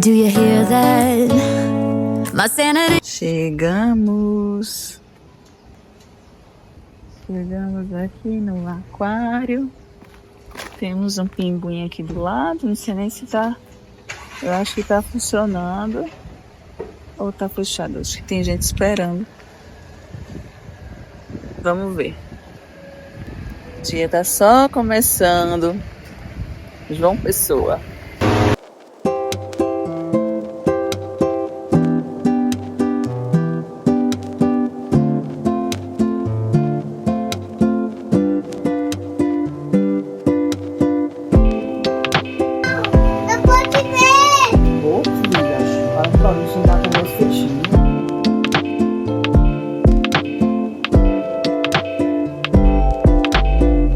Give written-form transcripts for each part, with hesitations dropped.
Do you hear that? My sanity. Chegamos aqui no aquário. Temos um pinguim aqui do lado. Não sei nem se tá. Eu acho que tá funcionando. Ou tá fechado. Acho que tem gente esperando. Vamos ver. O dia tá só começando. João Pessoa.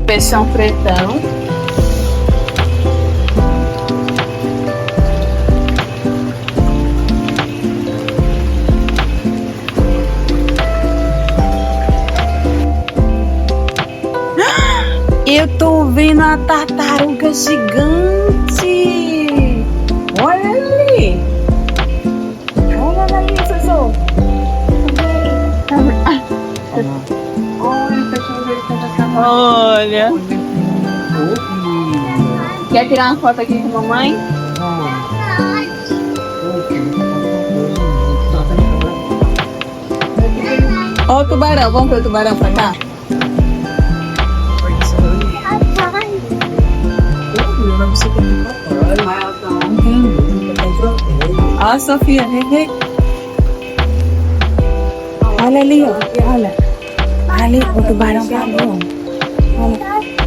Peixão pretão. Eu tô vendo a tartaruga gigante. Olha ali. Olha ali, pessoal. Olha. Quer tirar uma foto aqui com a mamãe? Ó o tubarão. Vamos ver o tubarão pra cá? Ó a Sofia. Olha ali, ó. Olha. Ali, o tubarão tá ali, ó.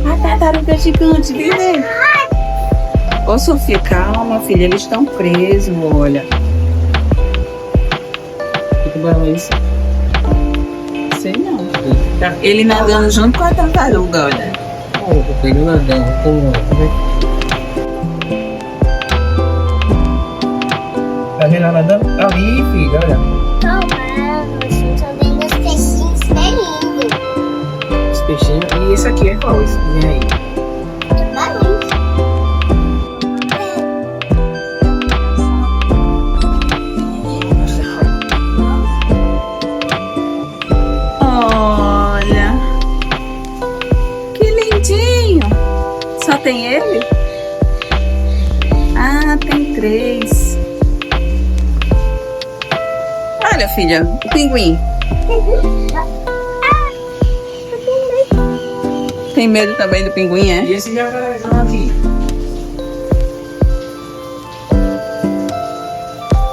A tartaruga gigante, viu? Ô, Sofia, calma, filha. Eles estão presos, olha. Que tubarão é esse? Sei não. Ele nadando junto com a tartaruga, olha. Oh, tô pegando nadando. Tá vendo ela nadando? Ali, filha, olha. Peixinho. E esse aqui é qual? Esse aqui aí. Olha. Que lindinho. Só tem ele? Ah, tem 3. Olha, filha, o pinguim. Tem medo também do pinguim, é? E esse jacarezão aqui?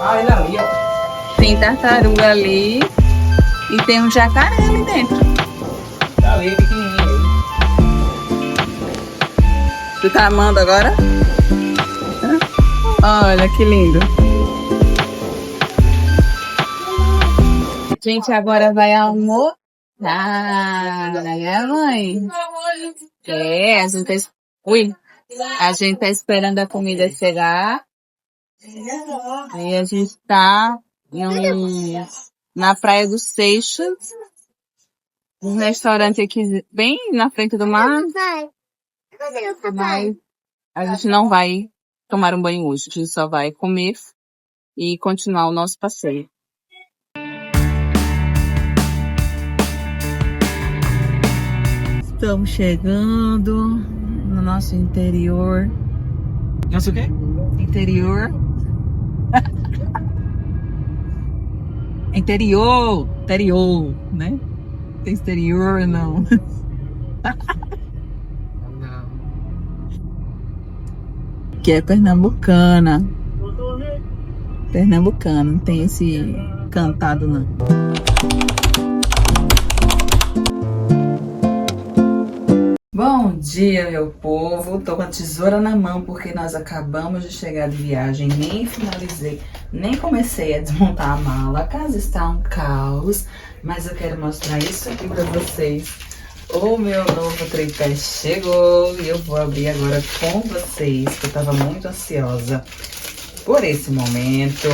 Ah, ele ali, ó. Tem tartaruga ali e tem um jacaré ali dentro. Tá ali, pequenininho aí. Tu tá amando agora? Olha que lindo. Gente, agora vai almoçar. Né, mãe? É, a gente tá... Ui! A gente tá esperando a comida chegar. Aí a gente tá na Praia dos Seixos. Um restaurante aqui bem na frente do mar. Mas a gente não vai tomar um banho hoje. A gente só vai comer e continuar o nosso passeio. Estamos chegando no nosso interior. Nossa, o quê? Interior. Interior, né? Tem exterior, não. Não. Que é pernambucana. Pernambucana, não tem esse cantado, não. Bom dia, meu povo. Tô com a tesoura na mão porque nós acabamos de chegar de viagem. Nem finalizei, nem comecei a desmontar a mala. A casa está um caos, mas eu quero mostrar isso aqui pra vocês. O meu novo tripé chegou e eu vou abrir agora com vocês, que eu tava muito ansiosa por esse momento.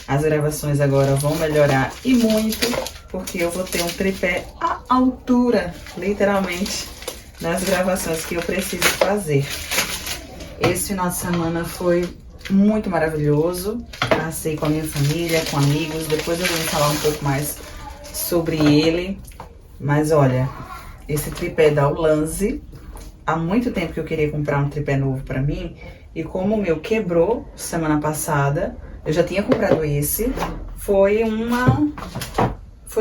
As gravações agora vão melhorar e muito, porque eu vou ter um tripé à altura, literalmente, nas gravações que eu preciso fazer. Esse final de semana foi muito maravilhoso. Passei com a minha família, com amigos. Depois eu vou falar um pouco mais sobre ele. Mas olha, esse tripé da Ulanzi, há muito tempo que eu queria comprar um tripé novo pra mim. E como o meu quebrou semana passada, eu já tinha comprado esse. Foi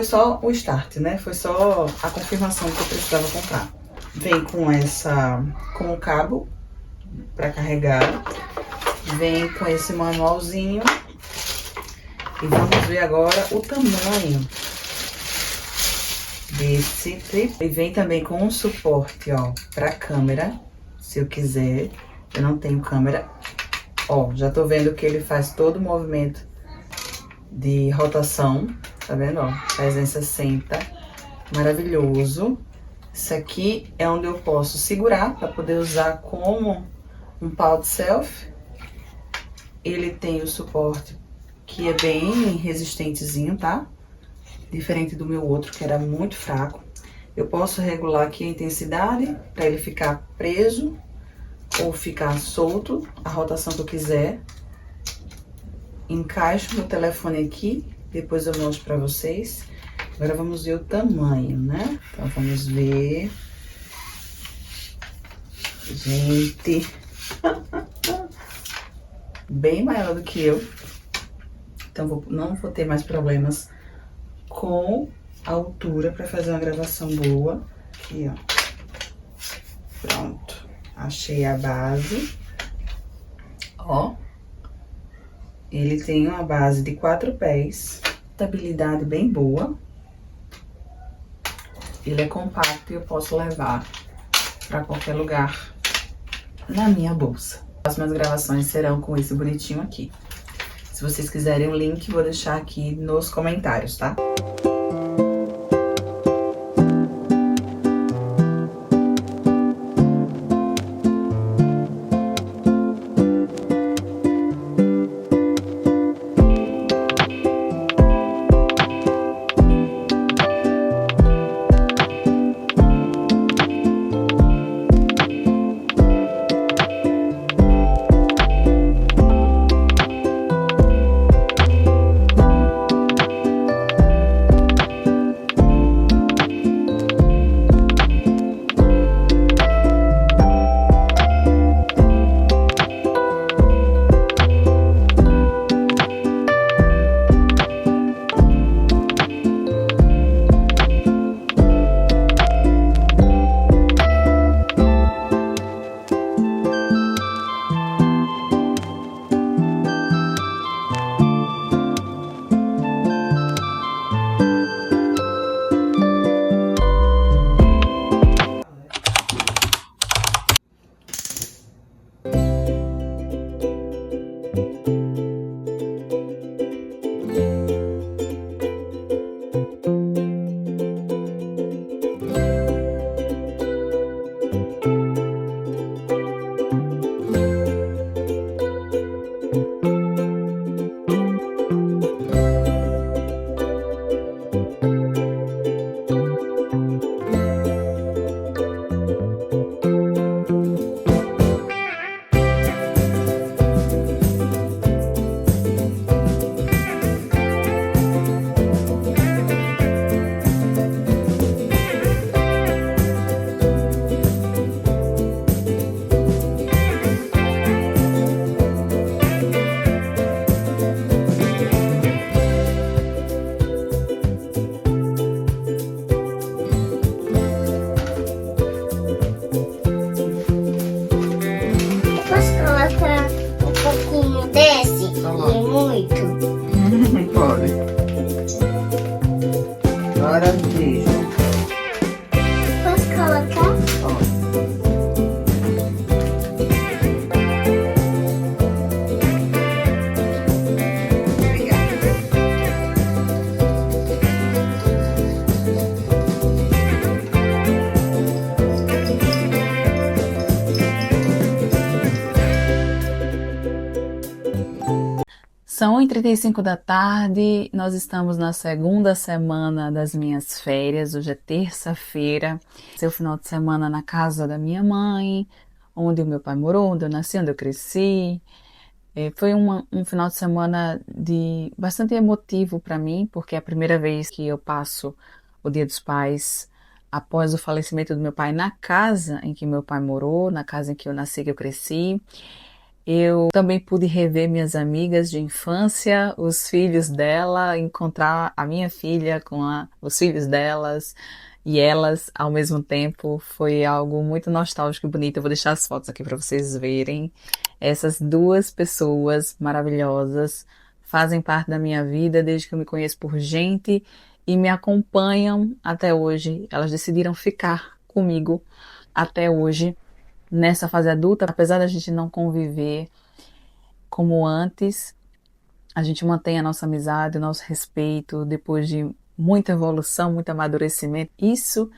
só o start, né? Foi só a confirmação que eu precisava comprar. Vem com o cabo pra carregar. Vem com esse manualzinho. E vamos ver agora o tamanho desse tripé. E vem também com um suporte, ó, pra câmera, se eu quiser. Eu não tenho câmera. Ó, já tô vendo que ele faz todo o movimento de rotação. Tá vendo, ó? 360. Maravilhoso. Isso aqui é onde eu posso segurar pra poder usar como um pau de selfie. Ele tem o suporte que é bem resistentezinho, tá? Diferente do meu outro, que era muito fraco. Eu posso regular aqui a intensidade pra ele ficar preso ou ficar solto, a rotação que eu quiser. Encaixo meu telefone aqui, depois eu mostro pra vocês. Agora vamos ver o tamanho, né? Então vamos ver. Gente, bem maior do que eu. Então não vou ter mais problemas com a altura pra fazer uma gravação boa. Aqui, ó. Pronto. Achei a base, ó, ele tem uma base de 4 pés, estabilidade bem boa, ele é compacto e eu posso levar para qualquer lugar na minha bolsa. As próximas gravações serão com esse bonitinho aqui. Se vocês quiserem o link, vou deixar aqui nos comentários, tá? São 1h35 da tarde, nós estamos na segunda semana das minhas férias, hoje é terça-feira. Esse é o final de semana na casa da minha mãe, onde o meu pai morou, onde eu nasci, onde eu cresci. Foi um final de semana bastante emotivo para mim, porque é a primeira vez que eu passo o Dia dos Pais após o falecimento do meu pai na casa em que meu pai morou, na casa em que eu nasci, que eu cresci. Eu também pude rever minhas amigas de infância, os filhos dela, encontrar a minha filha com os filhos delas e elas ao mesmo tempo. Foi algo muito nostálgico e bonito. Eu vou deixar as fotos aqui para vocês verem. Essas duas pessoas maravilhosas fazem parte da minha vida desde que eu me conheço por gente e me acompanham até hoje. Elas decidiram ficar comigo até hoje nessa fase adulta, apesar da gente não conviver como antes, a gente mantém a nossa amizade, o nosso respeito, depois de muita evolução, muito amadurecimento. Isso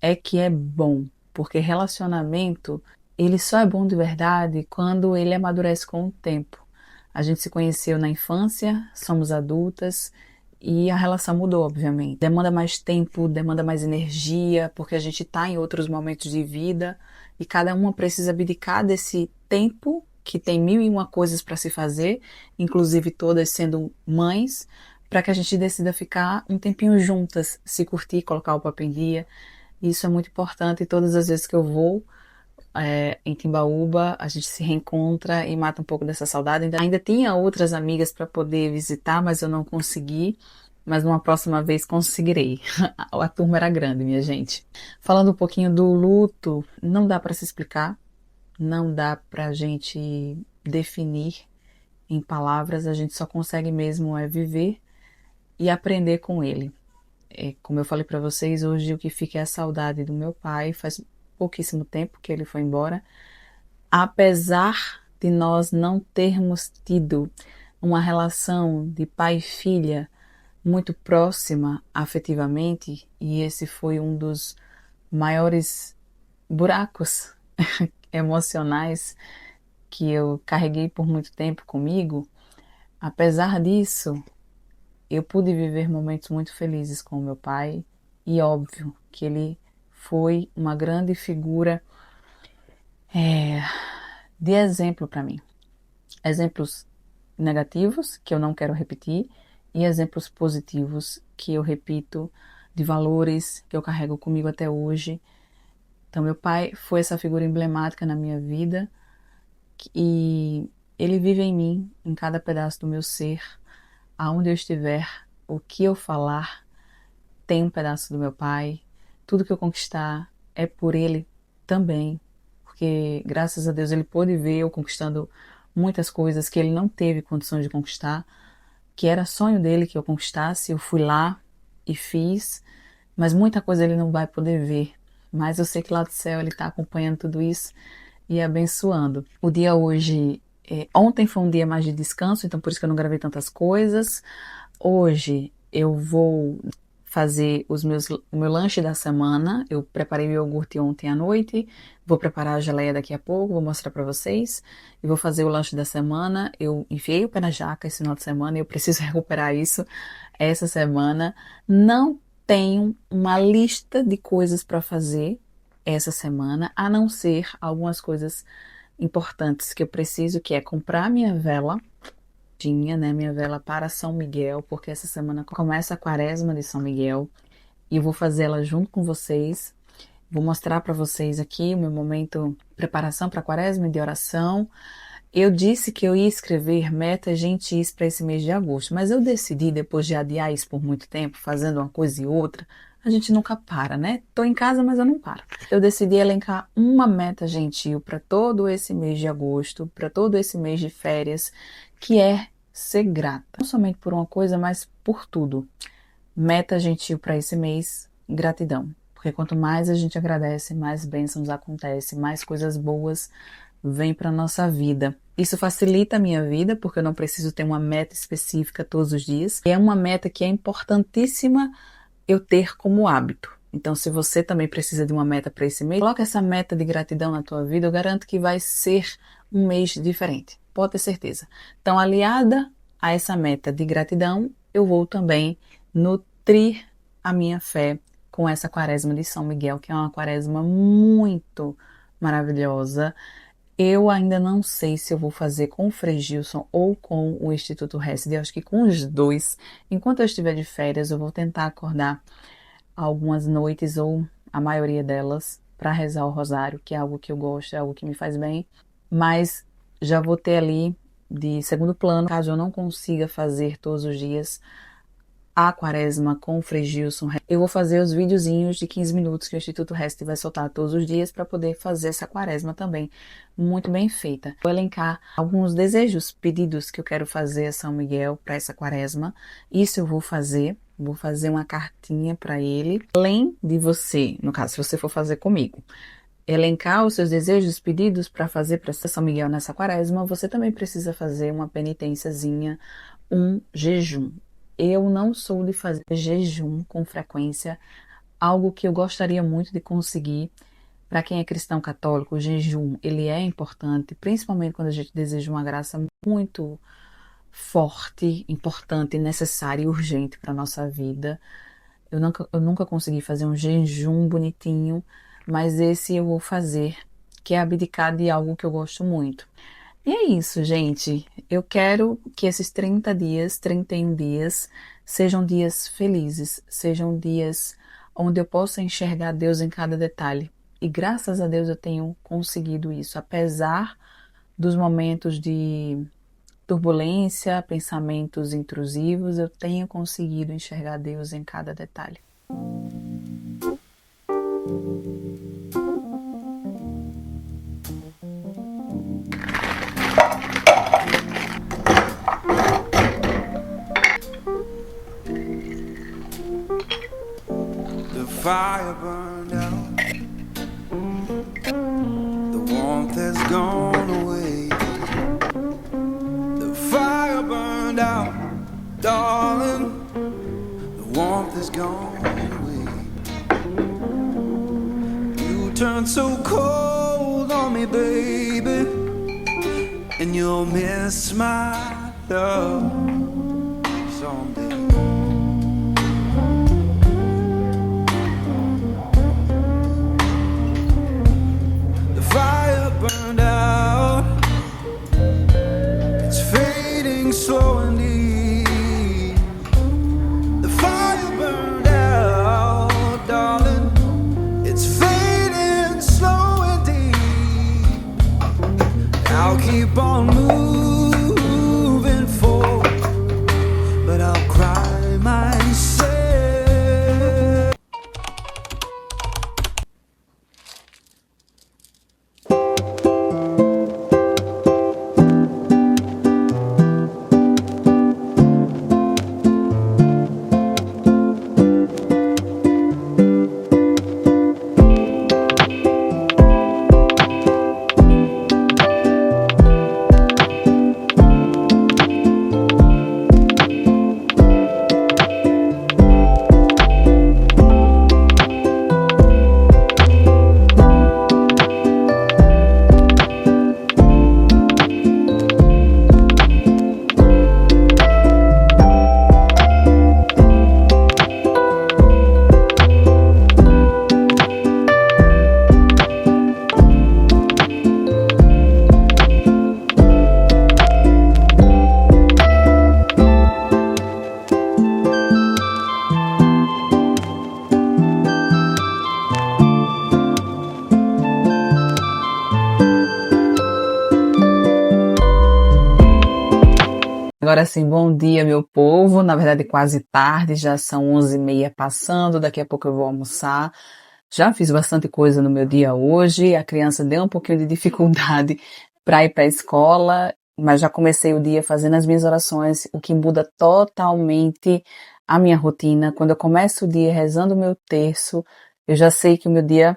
é que é bom, porque relacionamento, ele só é bom de verdade quando ele amadurece com o tempo. A gente se conheceu na infância, somos adultas, e a relação mudou, obviamente. Demanda mais tempo, demanda mais energia, porque a gente está em outros momentos de vida e cada uma precisa abdicar desse tempo, que tem mil e uma coisas para se fazer, inclusive todas sendo mães, para que a gente decida ficar um tempinho juntas, se curtir, colocar o papo em dia. Isso é muito importante e todas as vezes que eu vou em Timbaúba, a gente se reencontra e mata um pouco dessa saudade. Ainda tinha outras amigas para poder visitar, mas eu não consegui. Mas numa próxima vez conseguirei. A turma era grande, minha gente. Falando um pouquinho do luto, não dá para se explicar, não dá para a gente definir em palavras, a gente só consegue mesmo viver e aprender com ele. Como eu falei para vocês, hoje o que fica é a saudade do meu pai. Faz pouquíssimo tempo que ele foi embora. Apesar de nós não termos tido uma relação de pai e filha muito próxima afetivamente, e esse foi um dos maiores buracos emocionais que eu carreguei por muito tempo comigo, apesar disso, eu pude viver momentos muito felizes com o meu pai, e óbvio que ele foi uma grande figura de exemplo para mim. Exemplos negativos, que eu não quero repetir, e exemplos positivos, que eu repito, de valores que eu carrego comigo até hoje. Então, meu pai foi essa figura emblemática na minha vida, e ele vive em mim, em cada pedaço do meu ser. Aonde eu estiver, o que eu falar, tem um pedaço do meu pai. Tudo que eu conquistar é por ele também, porque graças a Deus ele pôde ver eu conquistando muitas coisas que ele não teve condições de conquistar, que era sonho dele que eu conquistasse. Eu fui lá e fiz, mas muita coisa ele não vai poder ver. Mas eu sei que lá do céu ele está acompanhando tudo isso e abençoando. O dia hoje, ontem foi um dia mais de descanso, então por isso que eu não gravei tantas coisas. Hoje eu vou fazer o meu lanche da semana. Eu preparei o iogurte ontem à noite, vou preparar a geleia daqui a pouco, vou mostrar para vocês, e vou fazer o lanche da semana. Eu enfiei o pé na jaca esse final de semana e eu preciso recuperar isso essa semana. Não tenho uma lista de coisas para fazer essa semana, a não ser algumas coisas importantes que eu preciso, que é comprar minha vela, né, minha vela para São Miguel, porque essa semana começa a quaresma de São Miguel e eu vou fazê-la junto com vocês. Vou mostrar para vocês aqui o meu momento de preparação para a quaresma e de oração. Eu disse que eu ia escrever metas gentis para esse mês de agosto, mas eu decidi, depois de adiar isso por muito tempo, fazendo uma coisa e outra, a gente nunca para, né? Tô em casa, mas eu não paro. Eu decidi elencar uma meta gentil para todo esse mês de agosto, para todo esse mês de férias, que é ser grata. Não somente por uma coisa, mas por tudo. Meta gentil para esse mês, gratidão. Porque quanto mais a gente agradece, mais bênçãos acontecem, mais coisas boas vêm para nossa vida. Isso facilita a minha vida, porque eu não preciso ter uma meta específica todos os dias. É uma meta que é importantíssima eu ter como hábito. Então, se você também precisa de uma meta para esse mês, coloca essa meta de gratidão na tua vida, eu garanto que vai ser um mês diferente. Pode ter certeza. Então, aliada a essa meta de gratidão, eu vou também nutrir a minha fé com essa quaresma de São Miguel, que é uma quaresma muito maravilhosa. Eu ainda não sei se eu vou fazer com o Frei Gilson ou com o Instituto Hesed. Eu acho que com os dois. Enquanto eu estiver de férias, eu vou tentar acordar algumas noites ou a maioria delas para rezar o rosário, que é algo que eu gosto, é algo que me faz bem. Mas já vou ter ali de segundo plano, caso eu não consiga fazer todos os dias a quaresma com o Frei Gilson, eu vou fazer os videozinhos de 15 minutos que o Instituto Hesed vai soltar todos os dias para poder fazer essa quaresma também, muito bem feita. Vou elencar alguns desejos, pedidos que eu quero fazer a São Miguel para essa quaresma. Isso eu vou fazer uma cartinha para ele, além de você, no caso, se você for fazer comigo. Elencar os seus desejos, pedidos para fazer para São Miguel nessa quaresma, você também precisa fazer uma penitênciazinha, um jejum. Eu não sou de fazer jejum com frequência, algo que eu gostaria muito de conseguir. Para quem é cristão católico, o jejum ele é importante, principalmente quando a gente deseja uma graça muito forte, importante, necessária e urgente para a nossa vida. Eu nunca consegui fazer um jejum bonitinho, mas esse eu vou fazer, que é abdicar de algo que eu gosto muito. E é isso, gente. Eu quero que esses 30 dias, 31 dias, sejam dias felizes, sejam dias onde eu possa enxergar Deus em cada detalhe. E graças a Deus eu tenho conseguido isso, apesar dos momentos de turbulência, pensamentos intrusivos, eu tenho conseguido enxergar Deus em cada detalhe. The fire burned out, the warmth has gone away. The fire burned out, darling, the warmth has gone away. You turned so cold on me, baby, and you'll miss my love someday. Fire burned out, it's fading slow indeed. The fire burned out, darling, it's fading slow indeed. I'll keep on moving forward, but I'll cry myself. Agora sim, bom dia, meu povo. Na verdade, quase tarde, já são 11h30 passando. Daqui a pouco eu vou almoçar. Já fiz bastante coisa no meu dia hoje. A criança deu um pouquinho de dificuldade para ir para a escola, mas já comecei o dia fazendo as minhas orações, o que muda totalmente a minha rotina. Quando eu começo o dia rezando o meu terço, eu já sei que o meu dia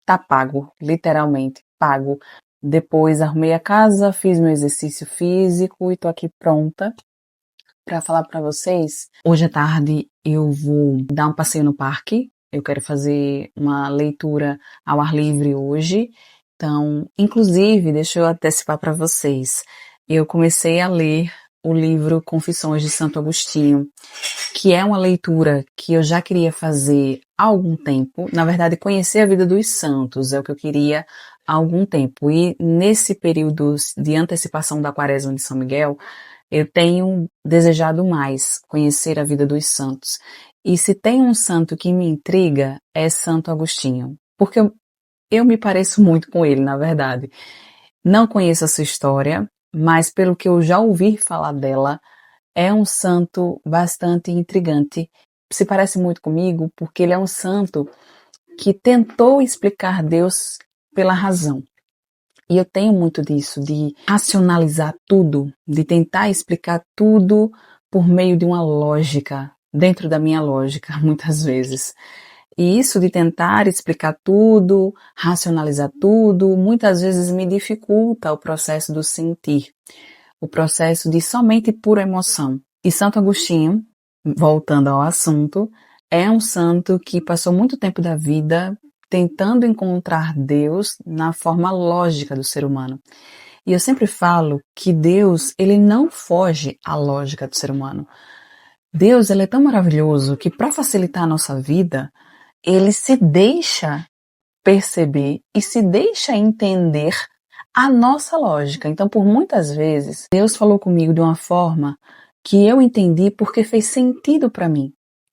tá pago, literalmente pago. Depois arrumei a casa, fiz meu exercício físico e tô aqui pronta para falar para vocês. Hoje à tarde eu vou dar um passeio no parque. Eu quero fazer uma leitura ao ar livre hoje. Então, inclusive, deixa eu antecipar para vocês. Eu comecei a ler o livro Confissões de Santo Agostinho. que é uma leitura que eu já queria fazer há algum tempo. Na verdade, conhecer a vida dos santos é o que eu queria há algum tempo. E nesse período de antecipação da Quaresma de São Miguel, eu tenho desejado mais conhecer a vida dos santos. E se tem um santo que me intriga, é Santo Agostinho. Porque eu me pareço muito com ele, na verdade. Não conheço a sua história, mas pelo que eu já ouvi falar dela, é um santo bastante intrigante. Se parece muito comigo porque ele é um santo que tentou explicar Deus pela razão. E eu tenho muito disso, de racionalizar tudo, de tentar explicar tudo por meio de uma lógica, dentro da minha lógica, muitas vezes. E isso de tentar explicar tudo, racionalizar tudo, muitas vezes me dificulta o processo do sentir, o processo de somente pura emoção. E Santo Agostinho, voltando ao assunto, é um santo que passou muito tempo da vida tentando encontrar Deus na forma lógica do ser humano. E eu sempre falo que Deus, ele não foge à lógica do ser humano. Deus, ele é tão maravilhoso que para facilitar a nossa vida, ele se deixa perceber e se deixa entender a nossa lógica. Então, por muitas vezes, Deus falou comigo de uma forma que eu entendi porque fez sentido para mim.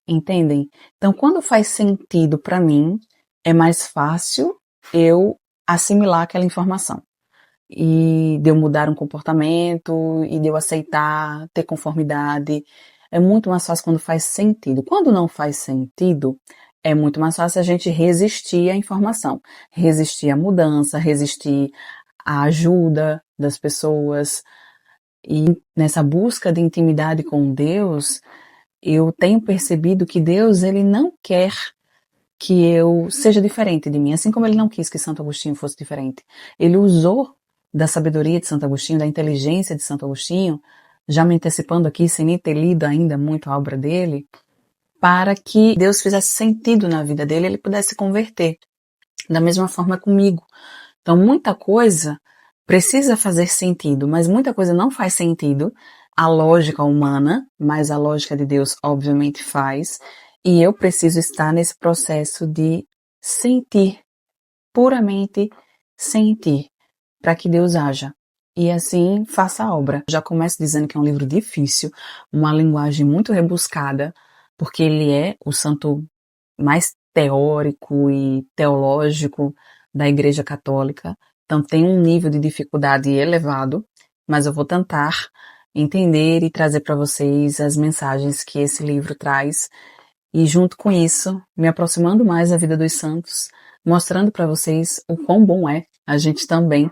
Entendem? Então, quando faz sentido para mim, é mais fácil eu assimilar aquela informação. E de eu mudar um comportamento, e de eu aceitar, ter conformidade. É muito mais fácil quando faz sentido. Quando não faz sentido, é muito mais fácil a gente resistir à informação, resistir à mudança, resistir à ajuda das pessoas. E nessa busca de intimidade com Deus, eu tenho percebido que Deus, ele não quer que eu seja diferente de mim, assim como ele não quis que Santo Agostinho fosse diferente. Ele usou da sabedoria de Santo Agostinho, da inteligência de Santo Agostinho, já me antecipando aqui, sem nem ter lido ainda muito a obra dele, para que Deus fizesse sentido na vida dele e ele pudesse se converter. Da mesma forma comigo. Então, muita coisa precisa fazer sentido, mas muita coisa não faz sentido. A lógica humana, mas a lógica de Deus obviamente faz. E eu preciso estar nesse processo de sentir, puramente sentir, para que Deus haja. E assim faça a obra. Já começo dizendo que é um livro difícil, uma linguagem muito rebuscada, porque ele é o santo mais teórico e teológico da Igreja Católica. Então tem um nível de dificuldade elevado, mas eu vou tentar entender e trazer para vocês as mensagens que esse livro traz. E junto com isso, me aproximando mais da vida dos santos, mostrando para vocês o quão bom é a gente também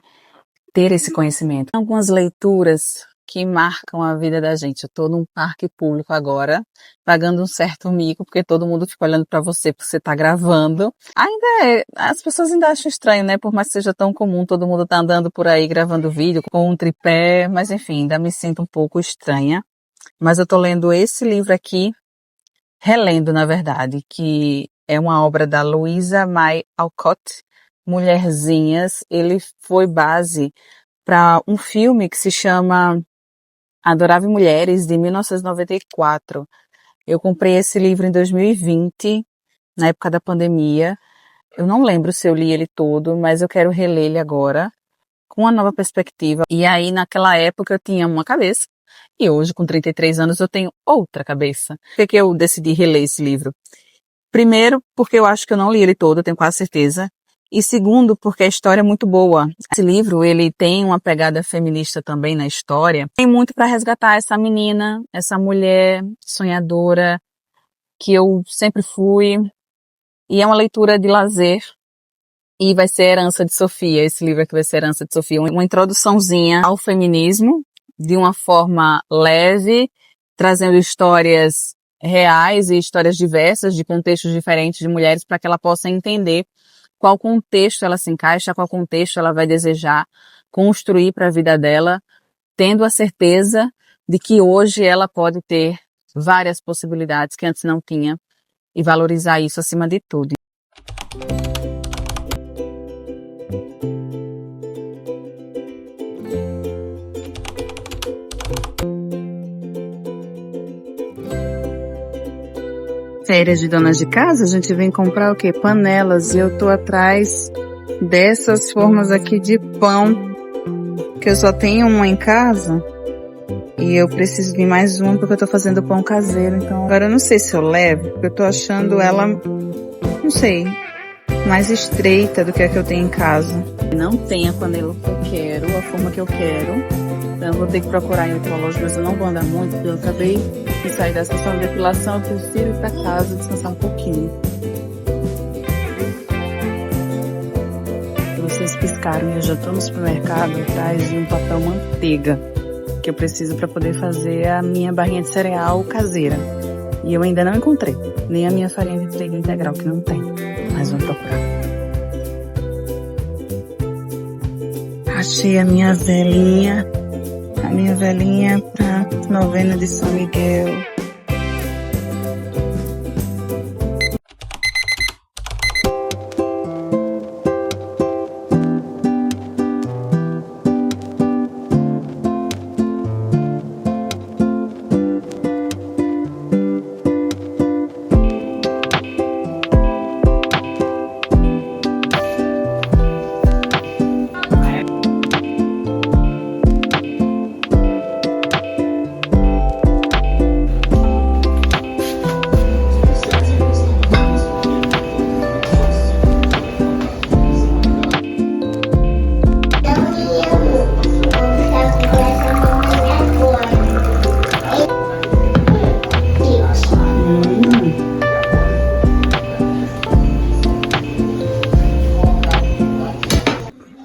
ter esse conhecimento. Algumas leituras que marcam a vida da gente. Eu estou num parque público agora, pagando um certo mico, porque todo mundo fica olhando para você, porque você está gravando. As pessoas ainda acham estranho, né? Por mais que seja tão comum, todo mundo tá andando por aí gravando vídeo com um tripé, mas enfim, ainda me sinto um pouco estranha. Mas eu tô lendo esse livro aqui, relendo, na verdade, que é uma obra da Louisa May Alcott, Mulherzinhas. Ele foi base para um filme que se chama Adorável Mulheres, de 1994. Eu comprei esse livro em 2020, na época da pandemia. Eu não lembro se eu li ele todo, mas eu quero reler ele agora, com uma nova perspectiva. E aí, naquela época, eu tinha uma cabeça, e hoje, com 33 anos, eu tenho outra cabeça. Por que eu decidi reler esse livro? Primeiro, porque eu acho que eu não li ele todo, eu tenho quase certeza. E segundo, porque a história é muito boa. Esse livro, ele tem uma pegada feminista também na história. Tem muito para resgatar essa menina, essa mulher sonhadora, que eu sempre fui. E é uma leitura de lazer. E vai ser Herança de Sofia. Esse livro aqui vai ser Herança de Sofia. Uma introduçãozinha ao feminismo, de uma forma leve, trazendo histórias reais e histórias diversas, de contextos diferentes de mulheres, para que ela possa entender qual contexto ela se encaixa, qual contexto ela vai desejar construir para a vida dela, tendo a certeza de que hoje ela pode ter várias possibilidades que antes não tinha, e valorizar isso acima de tudo. férias de donas de casa, a gente vem comprar o quê? Panelas. E eu tô atrás dessas formas aqui de pão, que eu só tenho uma em casa. E eu preciso de mais uma porque eu tô fazendo pão caseiro. Então agora eu não sei se eu levo, porque eu tô achando ela, não sei, mais estreita do que a que eu tenho em casa. Não tem a panela que eu quero, a forma que eu quero. Então eu vou ter que procurar em outra loja, mas eu não vou andar muito, porque eu acabei de sair da sessão de depilação, eu prefiro ir pra casa descansar um pouquinho. Vocês piscaram e eu já tô no supermercado atrás de um papel manteiga que eu preciso para poder fazer a minha barrinha de cereal caseira. E eu ainda não encontrei, nem a minha farinha de trigo integral, que não tem. Mas vou procurar. Achei a minha velinha pra novena de São Miguel.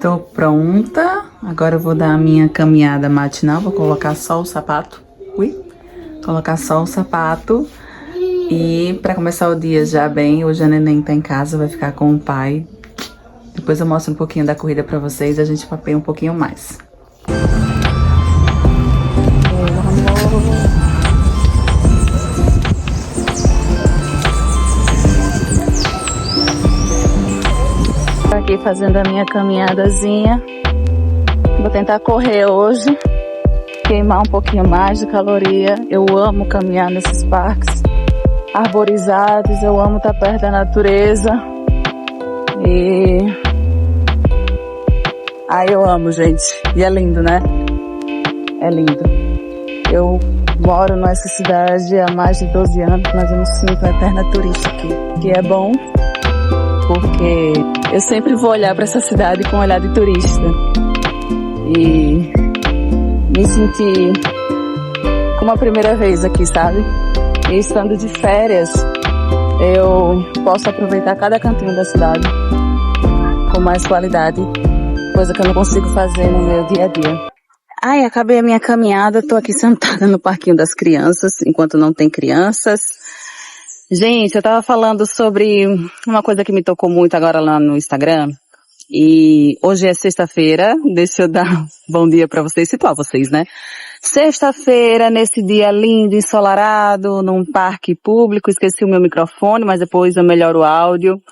Tô pronta, agora eu vou dar a minha caminhada matinal, vou colocar só o sapato, colocar só o sapato e pra começar o dia já bem, hoje a neném tá em casa, vai ficar com o pai, depois eu mostro um pouquinho da corrida pra vocês e a gente papeia um pouquinho mais. Tô aqui fazendo a minha caminhadazinha. Vou tentar correr hoje, queimar um pouquinho mais de caloria. Eu amo caminhar nesses parques arborizados, eu amo estar perto da natureza. E eu amo, gente. E é lindo, né? É lindo. Eu moro nessa cidade há mais de 12 anos, mas eu me sinto uma eterna turista aqui. Que é bom, porque eu sempre vou olhar para essa cidade com um olhar de turista. E me senti como a primeira vez aqui, sabe? E estando de férias, eu posso aproveitar cada cantinho da cidade com mais qualidade, coisa que eu não consigo fazer no meu dia a dia. Ai, acabei a minha caminhada, tô aqui sentada no parquinho das crianças, enquanto não tem crianças. Gente, eu tava falando sobre uma coisa que me tocou muito agora lá no Instagram. E hoje é sexta-feira, deixa eu dar bom dia pra vocês, situar vocês, né? Sexta-feira, nesse dia lindo, ensolarado, num parque público, esqueci o meu microfone, mas depois eu melhoro o áudio.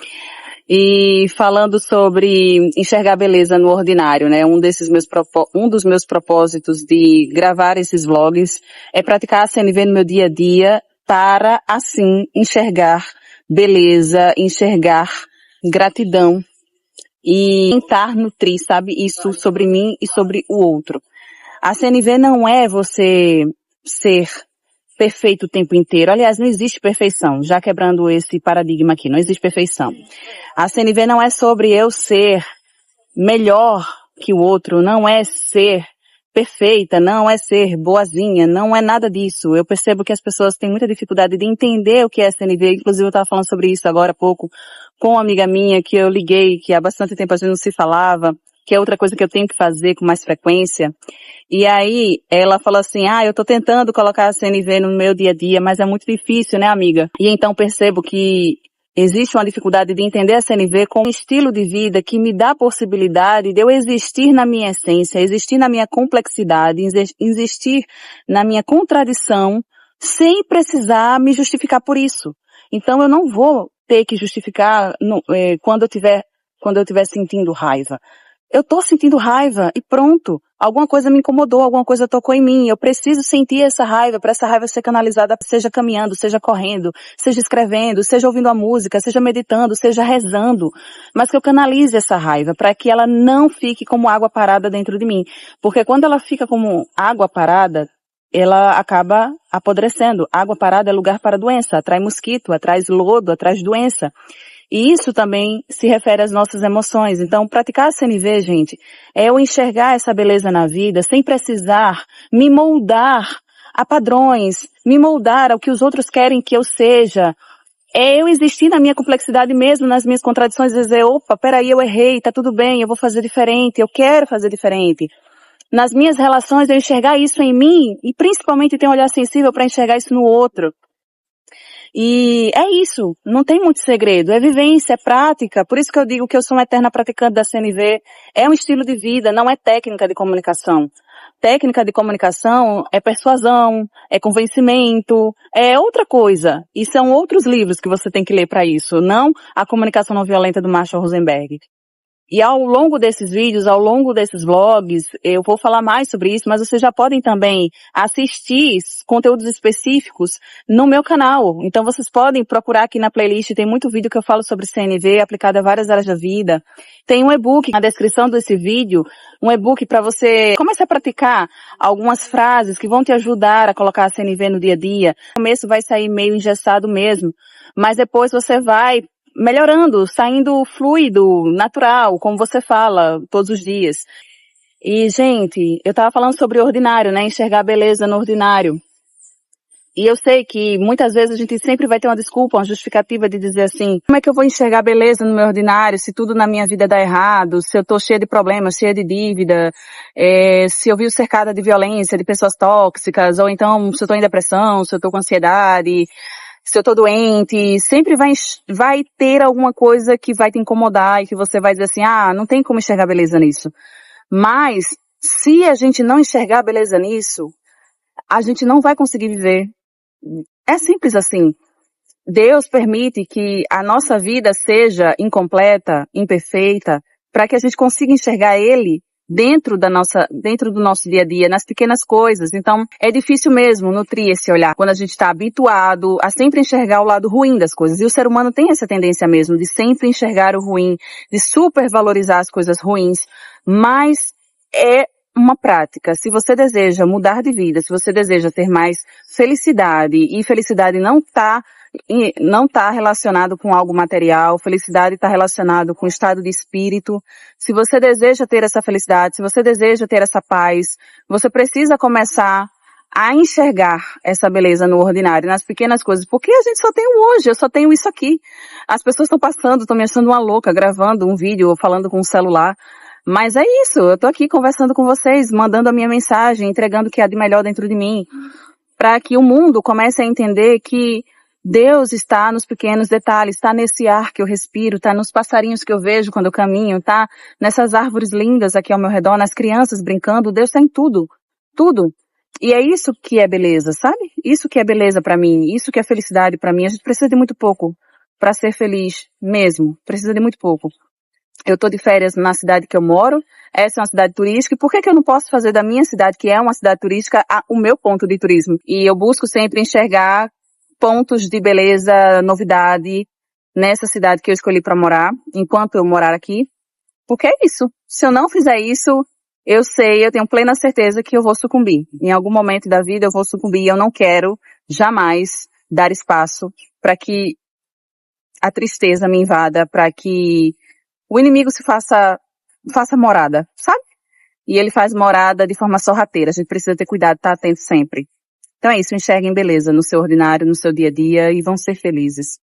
E falando sobre enxergar beleza no ordinário, né? Um dos meus propósitos de gravar esses vlogs é praticar a CNV no meu dia a dia para, assim, enxergar beleza, enxergar gratidão e tentar nutrir, sabe, isso sobre mim e sobre o outro. A CNV não é você ser perfeito o tempo inteiro. Aliás, não existe perfeição. Já quebrando esse paradigma aqui, não existe perfeição. A CNV não é sobre eu ser melhor que o outro, não é ser perfeita, não é ser boazinha, não é nada disso. Eu percebo que as pessoas têm muita dificuldade de entender o que é CNV. Inclusive eu estava falando sobre isso agora há pouco com uma amiga minha que eu liguei, que há bastante tempo a gente não se falava, que é outra coisa que eu tenho que fazer com mais frequência. E aí ela falou assim, eu tô tentando colocar a CNV no meu dia a dia, mas é muito difícil, né, amiga? E então percebo que existe uma dificuldade de entender a CNV como um estilo de vida que me dá a possibilidade de eu existir na minha essência, existir na minha complexidade, existir na minha contradição, sem precisar me justificar por isso. Então eu não vou ter que justificar quando eu estiver sentindo raiva. Eu tô sentindo raiva e pronto. Alguma coisa me incomodou, alguma coisa tocou em mim. Eu preciso sentir essa raiva para essa raiva ser canalizada, seja caminhando, seja correndo, seja escrevendo, seja ouvindo a música, seja meditando, seja rezando. Mas que eu canalize essa raiva para que ela não fique como água parada dentro de mim. Porque quando ela fica como água parada, ela acaba apodrecendo. Água parada é lugar para doença, atrai mosquito, atrai lodo, atrai doença. E isso também se refere às nossas emoções. Então, praticar a CNV, gente, é eu enxergar essa beleza na vida sem precisar me moldar a padrões, me moldar ao que os outros querem que eu seja. É eu existir na minha complexidade mesmo, nas minhas contradições, e dizer, opa, peraí, eu errei, tá tudo bem, eu vou fazer diferente, eu quero fazer diferente. Nas minhas relações, eu enxergar isso em mim e principalmente ter um olhar sensível para enxergar isso no outro. E é isso, não tem muito segredo, é vivência, é prática, por isso que eu digo que eu sou uma eterna praticante da CNV, é um estilo de vida, não é técnica de comunicação. Técnica de comunicação é persuasão, é convencimento, é outra coisa, e são outros livros que você tem que ler para isso, não a comunicação não violenta do Marshall Rosenberg. E ao longo desses vídeos, ao longo desses vlogs, eu vou falar mais sobre isso, mas vocês já podem também assistir conteúdos específicos no meu canal. Então vocês podem procurar aqui na playlist, tem muito vídeo que eu falo sobre CNV aplicado a várias áreas da vida. Tem um e-book na descrição desse vídeo, um e-book para você começar a praticar algumas frases que vão te ajudar a colocar a CNV no dia a dia. No começo vai sair meio engessado mesmo, mas depois você vai melhorando, saindo fluido, natural, como você fala todos os dias. E, gente, eu tava falando sobre o ordinário, né? Enxergar a beleza no ordinário. E eu sei que muitas vezes a gente sempre vai ter uma desculpa, uma justificativa de dizer assim, como é que eu vou enxergar a beleza no meu ordinário se tudo na minha vida dá errado, se eu tô cheia de problemas, cheia de dívida, se eu vivo cercada de violência, de pessoas tóxicas, ou então se eu tô em depressão, se eu tô com ansiedade, se eu tô doente, sempre vai ter alguma coisa que vai te incomodar e que você vai dizer assim, não tem como enxergar beleza nisso. Mas, se a gente não enxergar beleza nisso, a gente não vai conseguir viver. É simples assim. Deus permite que a nossa vida seja incompleta, imperfeita, para que a gente consiga enxergar Ele dentro do nosso dia a dia, nas pequenas coisas. Então, é difícil mesmo nutrir esse olhar, quando a gente está habituado a sempre enxergar o lado ruim das coisas. E o ser humano tem essa tendência mesmo, de sempre enxergar o ruim, de supervalorizar as coisas ruins. Mas é uma prática. Se você deseja mudar de vida, se você deseja ter mais felicidade, e felicidade não está relacionado com algo material, felicidade está relacionado com estado de espírito. Se você deseja ter essa felicidade, se você deseja ter essa paz, você precisa começar a enxergar essa beleza no ordinário, nas pequenas coisas, porque a gente só tem o hoje, eu só tenho isso aqui. As pessoas estão passando, estão me achando uma louca, gravando um vídeo ou falando com um celular. Mas é isso, eu tô aqui conversando com vocês, mandando a minha mensagem, entregando o que há de melhor dentro de mim, para que o mundo comece a entender que Deus está nos pequenos detalhes, está nesse ar que eu respiro, está nos passarinhos que eu vejo quando eu caminho, está nessas árvores lindas aqui ao meu redor, nas crianças brincando, Deus está em tudo, tudo. E é isso que é beleza, sabe? Isso que é beleza para mim, isso que é felicidade para mim. A gente precisa de muito pouco para ser feliz mesmo, precisa de muito pouco. Eu tô de férias na cidade que eu moro, essa é uma cidade turística, e por que eu não posso fazer da minha cidade, que é uma cidade turística, o meu ponto de turismo? E eu busco sempre enxergar pontos de beleza, novidade, nessa cidade que eu escolhi para morar, enquanto eu morar aqui, porque é isso. Se eu não fizer isso, eu tenho plena certeza que eu vou sucumbir. Em algum momento da vida eu vou sucumbir, e eu não quero jamais dar espaço para que a tristeza me invada, para que o inimigo se faça morada, sabe? E ele faz morada de forma sorrateira. A gente precisa ter cuidado, estar atento sempre. Então é isso, enxerguem beleza no seu ordinário, no seu dia a dia e vão ser felizes.